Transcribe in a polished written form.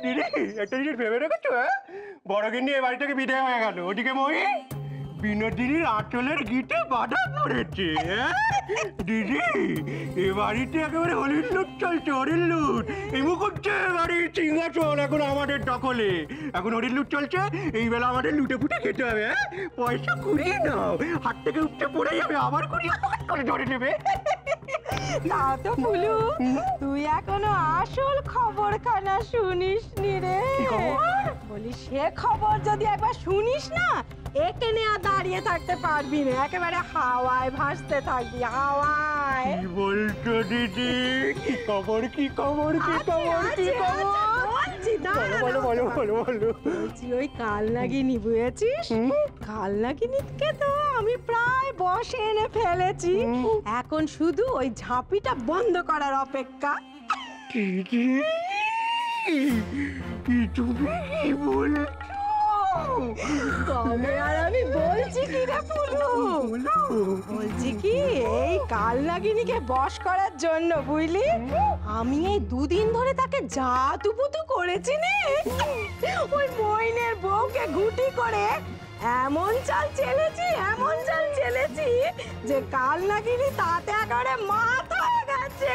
দিদি একটা জিনিস ভেবে রেখেছো? বড় গিন্নি এ বাড়ি থেকে বিদায় হয়ে গেল, ওদিকে মই বিনোদিনীর আঁচলের গিটে বাধা পড়েছে। দিদি এ বাড়িতে একেবারে হলির লুট চলছে, হরির লুট। এই মুখুজ্জে বাড়ির সিংহাসন এখন আমাদের দখলে, এখন হরির লুট চলছে। এই বেলা আমাদের লুটে ফুটে খেতে হবে। পয়সা কুড়িয়ে নাও, হাত থেকে উঠতে পড়ে যাবে, আবার কুড়িয়ে করে ধরে নেবে। তা তো ফুলু, তুই এখনো আসল খবরখানা শুনিস নি রে। বলি সে খবর যদি একবার শুনিস না, এখানে আর দাঁড়িয়ে থাকতে পারবি না, একেবারে হাওয়ায় ভাসতে থাকবি, হাওয়ায়। কি বলছো দিদি? কি খবর, কি খবর, কি খবর, কি খবর? বলো বলো বলো বলো। বলছি ওই কালনাগিনী বুঝেছিস, কালনাগিনীকে তো আমি প্রায় বশে এনে ফেলেছি, এখন শুধু ওই ঝাঁপিটা বন্ধ করার অপেক্ষা। দিদি কি তুমি কি বলছো? তবে আর আমি বলছি কি রে ফুলু, বলছি কি এই কালনাগিনীকে বশ করার জন্য বুঝলি, আমি এই দুদিন ধরে তাকে জাদুপুতু করেছি নে। ওই মইনের বউকে ঘুটি করে এমন চাল চেলেছি, এমন চাল চেলেছি যে কালনাগিনী তাতে একেবারে মাথা হয়ে গেছে।